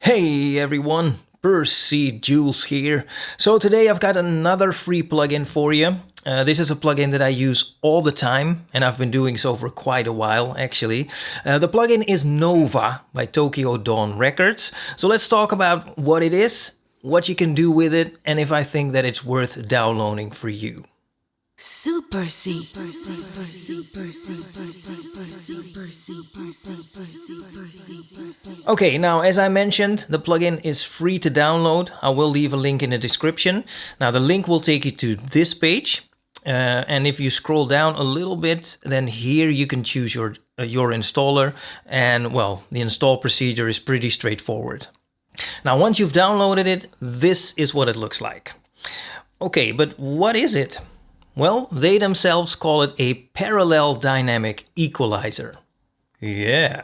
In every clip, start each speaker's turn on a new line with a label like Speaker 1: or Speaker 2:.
Speaker 1: Hey everyone, Percy Jules here. So today I've got another free plugin for you. This is a plugin that I use all the time, and I've been doing so for quite a while actually. The plugin is Nova by Tokyo Dawn Records. So let's talk about what it is, what you can do with it, and if I think that it's worth downloading for you.
Speaker 2: Supercy.
Speaker 1: Okay, now as I mentioned, the plugin is free to download. I will leave a link in the description. Now the link will take you to this page. And if you scroll down a little bit, then here you can choose your installer. And well, the install procedure is pretty straightforward. Now once you've downloaded it, this is what it looks like. Okay, but what is it? Well, they themselves call it a parallel dynamic equalizer. Yeah.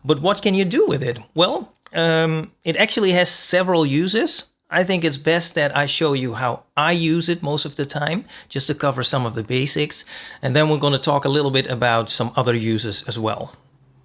Speaker 1: But what can you do with it? Well, it actually has several uses. I think it's best that I show you how I use it most of the time, just to cover some of the basics. And then we're going to talk a little bit about some other uses as well.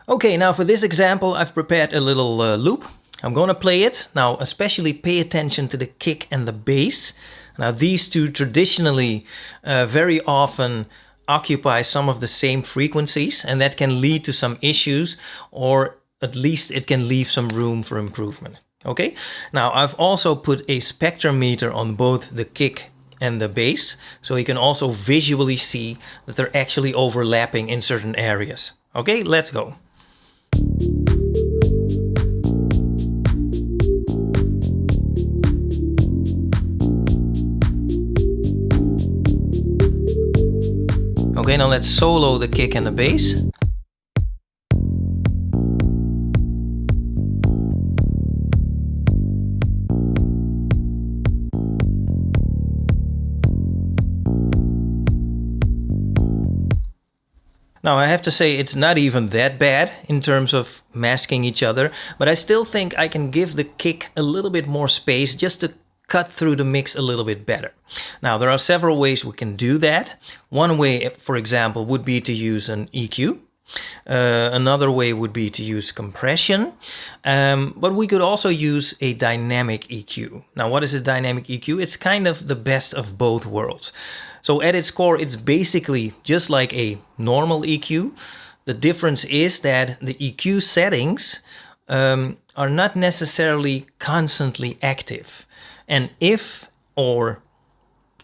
Speaker 1: Okay, now for this example, I've prepared a little loop. I'm going to play it. Now, especially pay attention to the kick and the bass. Now, these two traditionally very often occupy some of the same frequencies, and that can lead to some issues, or at least it can leave some room for improvement. Okay, now I've also put a spectrometer on both the kick and the bass, so you can also visually see that they're actually overlapping in certain areas. Okay, let's go. Okay, now let's solo the kick and the bass. Now I have to say it's not even that bad in terms of masking each other, but I still think I can give the kick a little bit more space just to cut through the mix a little bit better. Now there are several ways we can do that. One way, for example, would be to use an EQ. Another way would be to use compression, but we could also use a dynamic EQ. Now what is a dynamic EQ? It's kind of the best of both worlds. So at its core, it's basically just like a normal EQ. The difference is that the EQ settings are not necessarily constantly active. And if or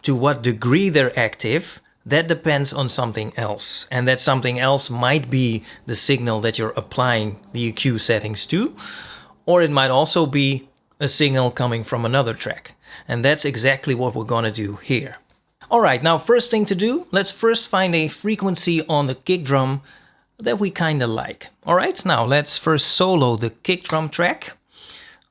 Speaker 1: to what degree they're active, that depends on something else. And that something else might be the signal that you're applying the EQ settings to, or it might also be a signal coming from another track. And that's exactly what we're gonna do here. All right, now first thing to do, let's first find a frequency on the kick drum that we kinda like. All right, now let's first solo the kick drum track.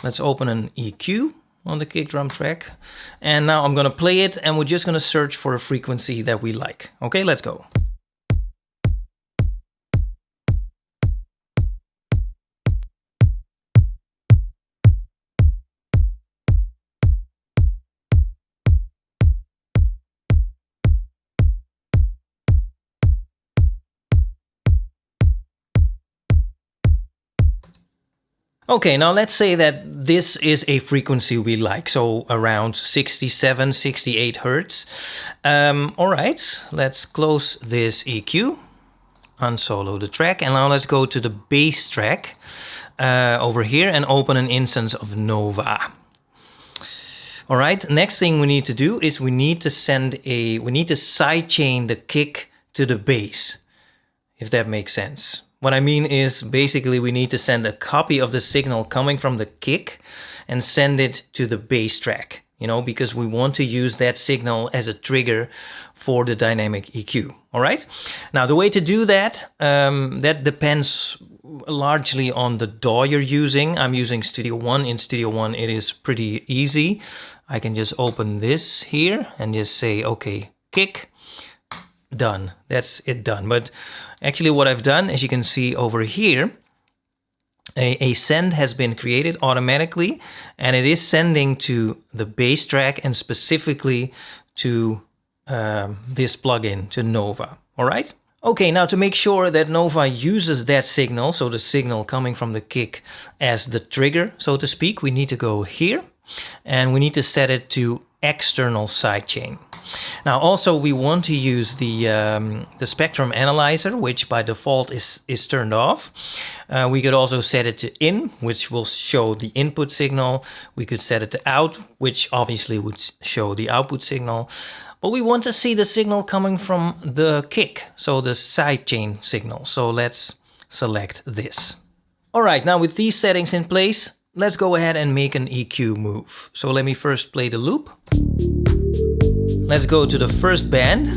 Speaker 1: Let's open an EQ on the kick drum track. And now I'm gonna play it and we're just gonna search for a frequency that we like. Okay, let's go. Okay, now let's say that this is a frequency we like, so around 67, 68 Hertz. All right, let's close this EQ, unsolo the track, and now let's go to the bass track over here and open an instance of Nova. All right, next thing we need to do is we need to sidechain the kick to the bass, if that makes sense. What I mean is basically we need to send a copy of the signal coming from the kick and send it to the bass track, you know, because we want to use that signal as a trigger for the dynamic EQ. All right. Now, the way to do that, that depends largely on the DAW you're using. I'm using Studio One. In Studio One, it is pretty easy. I can just open this here and just say, okay, kick. Done. That's it done. But actually what I've done, as you can see over here, a send has been created automatically, and it is sending to the bass track and specifically to this plugin, to Nova. All right. Okay, now to make sure that Nova uses that signal, so the signal coming from the kick, as the trigger, so to speak, we need to go here and we need to set it to external sidechain. Now also we want to use the spectrum analyzer, which by default is turned off. We could also set it to in, which will show the input signal. We could set it to out, which obviously would show the output signal. But we want to see the signal coming from the kick, so the sidechain signal. So let's select this. All right, now with these settings in place, let's go ahead and make an EQ move. So let me first play the loop. Let's go to the first band.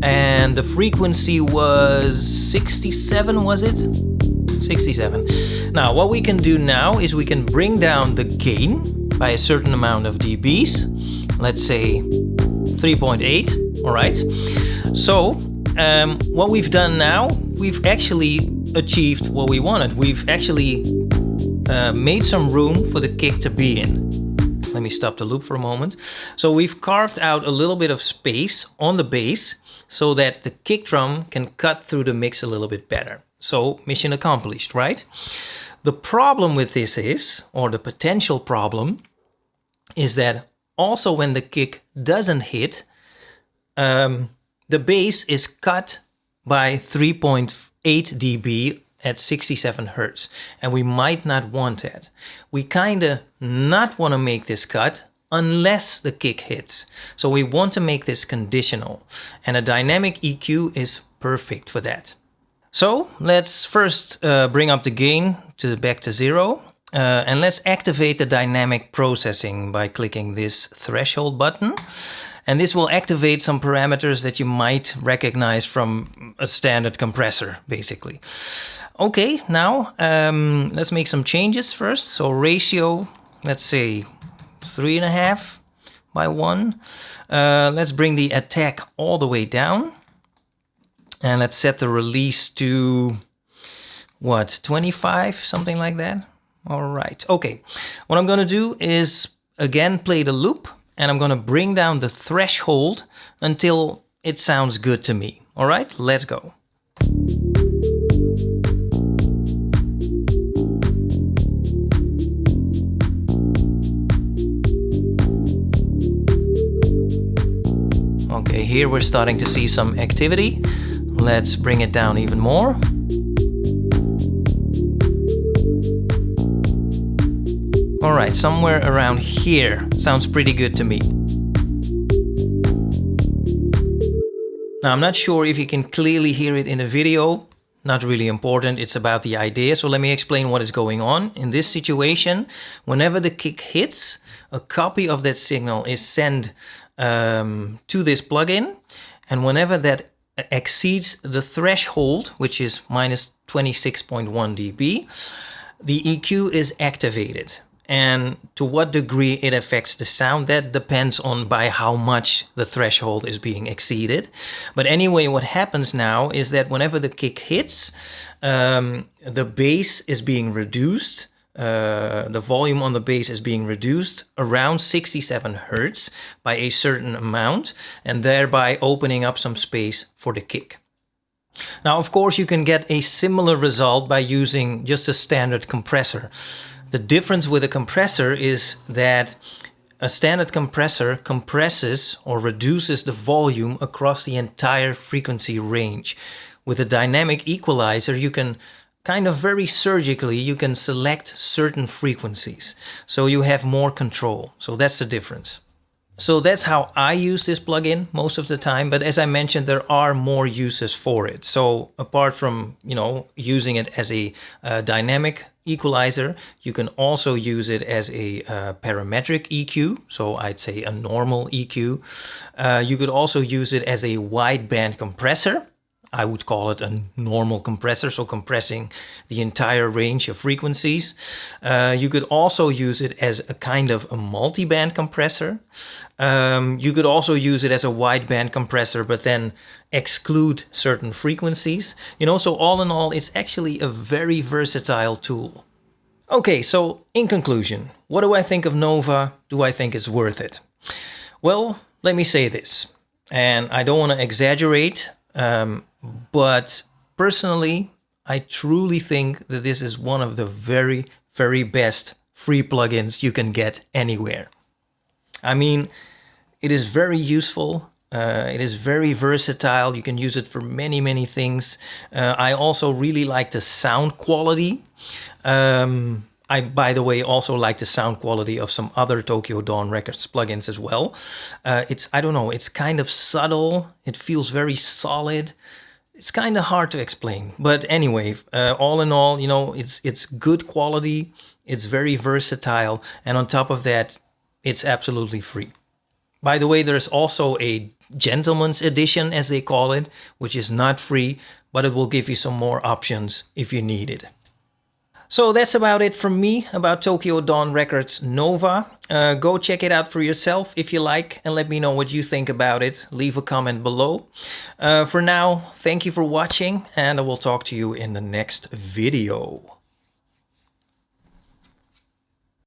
Speaker 1: And the frequency was 67, was it? 67. Now, what we can do now is we can bring down the gain by a certain amount of dBs. Let's say 3.8, all right? So, what we've done now, we've actually achieved what we wanted. We've actually made some room for the kick to be in. Let me stop the loop for a moment. So we've carved out a little bit of space on the bass so that the kick drum can cut through the mix a little bit better. So mission accomplished, right? The problem with this is, or the potential problem, is that also when the kick doesn't hit, the bass is cut by 3.8 dB at 67 Hertz, and we might not want that. We kinda not want to make this cut unless the kick hits. So we want to make this conditional, and a dynamic EQ is perfect for that. So let's first bring up the gain back to 0, and let's activate the dynamic processing by clicking this threshold button. And this will activate some parameters that you might recognize from a standard compressor, basically. Okay, now let's make some changes first. So ratio, let's say 3.5 by 1. Let's bring the attack all the way down. And let's set the release to, what, 25, something like that? All right, okay. What I'm gonna do is, again, play the loop, and I'm gonna bring down the threshold until it sounds good to me. All right, let's go. Okay, here we're starting to see some activity. Let's bring it down even more. All right, somewhere around here sounds pretty good to me. Now, I'm not sure if you can clearly hear it in the video. Not really important, it's about the idea. So let me explain what is going on. In this situation, whenever the kick hits, a copy of that signal is sent to this plugin, and whenever that exceeds the threshold, which is minus 26.1 dB, the EQ is activated. And to what degree it affects the sound, that depends on by how much the threshold is being exceeded. But anyway, what happens now is that whenever the kick hits, the bass is being reduced. The volume on the bass is being reduced around 67 Hertz by a certain amount, and thereby opening up some space for the kick. Now, of course, you can get a similar result by using just a standard compressor. The difference with a compressor is that a standard compressor compresses or reduces the volume across the entire frequency range. With a dynamic equalizer, you can kind of very surgically, you can select certain frequencies. So you have more control. So that's the difference. So that's how I use this plugin most of the time. But as I mentioned, there are more uses for it. So apart from, using it as a dynamic equalizer, you can also use it as a parametric EQ. So I'd say a normal EQ. You could also use it as a wideband compressor. I would call it a normal compressor, so compressing the entire range of frequencies. You could also use it as a kind of a multi-band compressor. You could also use it as a wideband compressor, but then exclude certain frequencies. So all in all, it's actually a very versatile tool. Okay, so in conclusion, what do I think of Nova? Do I think it's worth it? Well, let me say this, and I don't want to exaggerate. But personally, I truly think that this is one of the very, very best free plugins you can get anywhere. I mean, it is very useful. It is very versatile. You can use it for many, many things. I also really like the sound quality. I, by the way, also like the sound quality of some other Tokyo Dawn Records plugins as well. I don't know, it's kind of subtle. It feels very solid. It's kind of hard to explain. But anyway, all in all, you know, it's good quality. It's very versatile. And on top of that, it's absolutely free. By the way, there's also a gentleman's edition, as they call it, which is not free, but it will give you some more options if you need it. So that's about it from me about Tokyo Dawn Records Nova. Go check it out for yourself if you like, and let me know what you think about it. Leave a comment below. For now, thank you for watching, and I will talk to you in the next video.